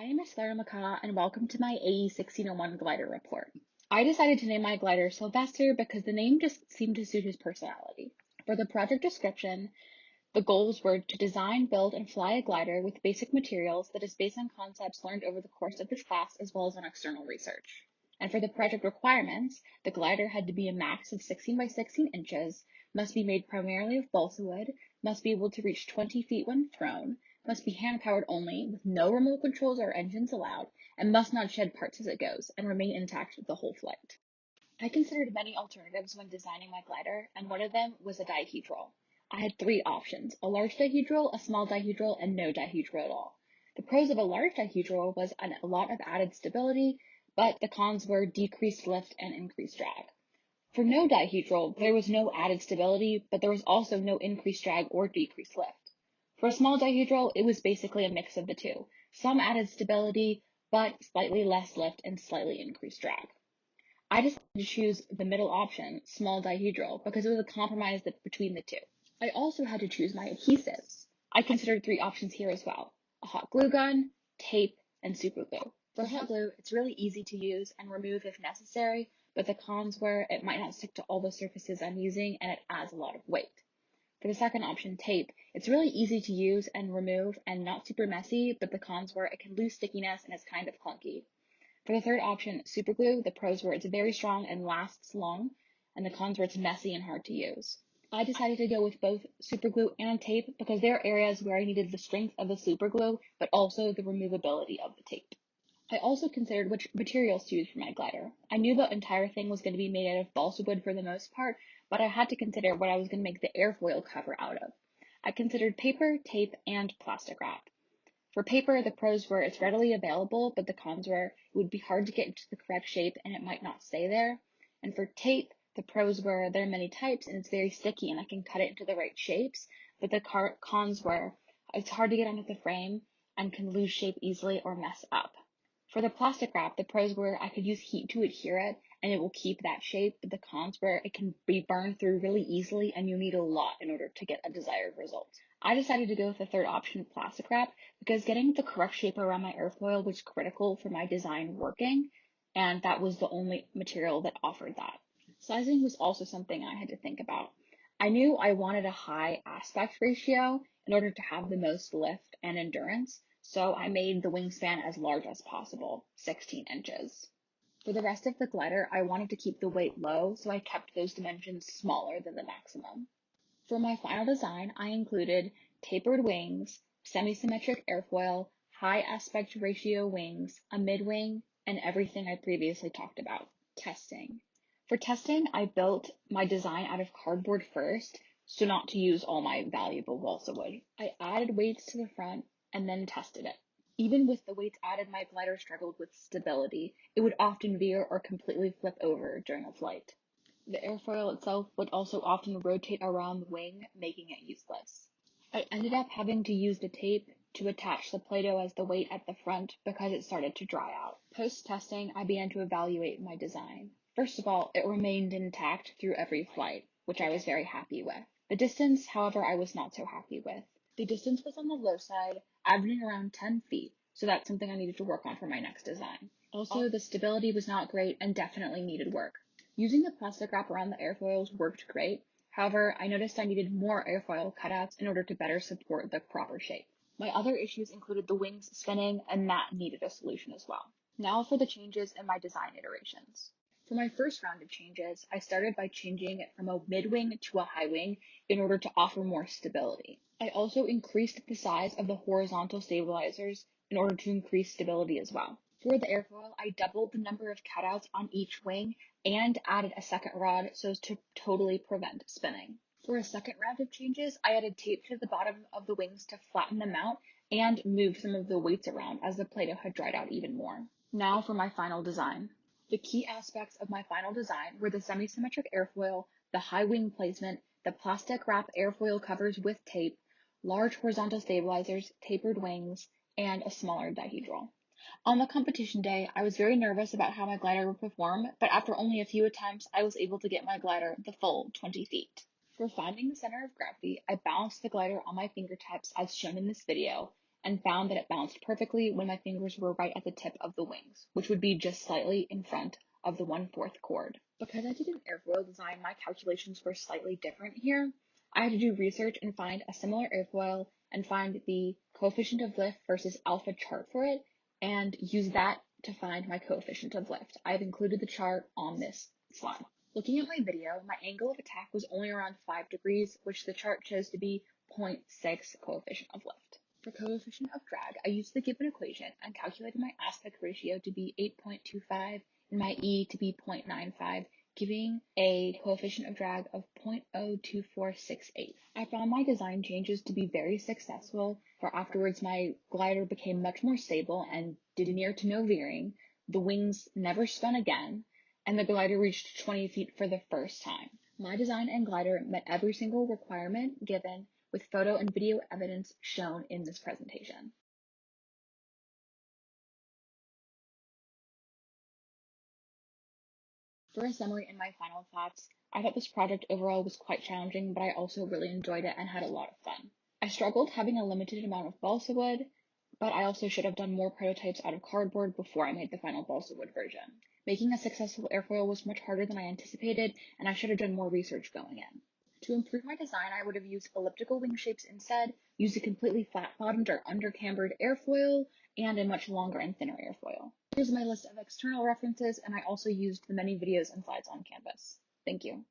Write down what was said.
My name is Clara McCaw, and welcome to my AE 1601 glider report. I decided to name my glider Sylvester because the name just seemed to suit his personality. For the project description, the goals were to design, build, and fly a glider with basic materials that is based on concepts learned over the course of this class as well as on external research. And for the project requirements, the glider had to be a max of 16 by 16 inches, must be made primarily of balsa wood, must be able to reach 20 feet when thrown, must be hand-powered only, with no remote controls or engines allowed, and must not shed parts as it goes, and remain intact the whole flight. I considered many alternatives when designing my glider, and one of them was a dihedral. I had three options: a large dihedral, a small dihedral, and no dihedral at all. The pros of a large dihedral was a lot of added stability, but the cons were decreased lift and increased drag. For no dihedral, there was no added stability, but there was also no increased drag or decreased lift. For a small dihedral, it was basically a mix of the two. Some added stability, but slightly less lift and slightly increased drag. I decided to choose the middle option, small dihedral, because it was a compromise between the two. I also had to choose my adhesives. I considered three options here as well: a hot glue gun, tape, and super glue. For hot glue, it's really easy to use and remove if necessary, but the cons were it might not stick to all the surfaces I'm using and it adds a lot of weight. For the second option, tape, it's really easy to use and remove and not super messy, but the cons were it can lose stickiness and it's kind of clunky. For the third option, super glue, the pros were it's very strong and lasts long, and the cons were it's messy and hard to use. I decided to go with both super glue and tape because there are areas where I needed the strength of the super glue, but also the removability of the tape. I also considered which materials to use for my glider. I knew the entire thing was going to be made out of balsa wood for the most part, but I had to consider what I was going to make the airfoil cover out of. I considered paper, tape, and plastic wrap. For paper, the pros were it's readily available, but the cons were it would be hard to get into the correct shape and it might not stay there. And for tape, the pros were there are many types and it's very sticky and I can cut it into the right shapes, but the cons were it's hard to get onto the frame and can lose shape easily or mess up. For the plastic wrap, the pros were I could use heat to adhere it and it will keep that shape, but the cons were it can be burned through really easily and you need a lot in order to get a desired result. I decided to go with the third option, plastic wrap, because getting the correct shape around my airfoil was critical for my design working, and that was the only material that offered that. Sizing was also something I had to think about. I knew I wanted a high aspect ratio in order to have the most lift and endurance, so I made the wingspan as large as possible, 16 inches. For the rest of the glider, I wanted to keep the weight low, so I kept those dimensions smaller than the maximum. For my final design, I included tapered wings, semi-symmetric airfoil, high aspect ratio wings, a mid-wing, and everything I previously talked about. Testing. For testing, I built my design out of cardboard first, so not to use all my valuable balsa wood. I added weights to the front and then tested it. Even with the weights added, my glider struggled with stability. It would often veer or completely flip over during a flight. The airfoil itself would also often rotate around the wing, making it useless. I ended up having to use the tape to attach the Play-Doh as the weight at the front because it started to dry out. Post-testing, I began to evaluate my design. First of all, it remained intact through every flight, which I was very happy with. The distance, however, I was not so happy with. The distance was on the low side, averaging around 10 feet, so that's something I needed to work on for my next design. Also, the stability was not great and definitely needed work. Using the plastic wrap around the airfoils worked great. However, I noticed I needed more airfoil cutouts in order to better support the proper shape. My other issues included the wings spinning, and that needed a solution as well. Now for the changes in my design iterations. For my first round of changes, I started by changing it from a mid-wing to a high wing in order to offer more stability. I also increased the size of the horizontal stabilizers in order to increase stability as well. For the airfoil, I doubled the number of cutouts on each wing and added a second rod so as to totally prevent spinning. For a second round of changes, I added tape to the bottom of the wings to flatten them out and move some of the weights around as the Play-Doh had dried out even more. Now for my final design. The key aspects of my final design were the semi-symmetric airfoil, the high wing placement, the plastic wrap airfoil covers with tape, large horizontal stabilizers, tapered wings, and a smaller dihedral. On the competition day, I was very nervous about how my glider would perform, but after only a few attempts, I was able to get my glider the full 20 feet. For finding the center of gravity, I balanced the glider on my fingertips as shown in this video, and found that it balanced perfectly when my fingers were right at the tip of the wings, which would be just slightly in front of the 1/4 chord. Because I did an airfoil design, my calculations were slightly different here. I had to do research and find a similar airfoil and find the coefficient of lift versus alpha chart for it and use that to find my coefficient of lift. I've included the chart on this slide. Looking at my video, my angle of attack was only around 5 degrees, which the chart shows to be 0.6 coefficient of lift. For coefficient of drag, I used the given equation and calculated my aspect ratio to be 8.25 and my E to be 0.95, giving a coefficient of drag of 0.02468. I found my design changes to be very successful, for afterwards my glider became much more stable and did near to no veering, the wings never spun again, and the glider reached 20 feet for the first time. My design and glider met every single requirement given, with photo and video evidence shown in this presentation. For a summary and my final thoughts, I thought this project overall was quite challenging, but I also really enjoyed it and had a lot of fun. I struggled having a limited amount of balsa wood, but I also should have done more prototypes out of cardboard before I made the final balsa wood version. Making a successful airfoil was much harder than I anticipated, and I should have done more research going in. To improve my design, I would have used elliptical wing shapes instead, used a completely flat-bottomed or under-cambered airfoil, and a much longer and thinner airfoil. Here's my list of external references, and I also used the many videos and slides on Canvas. Thank you.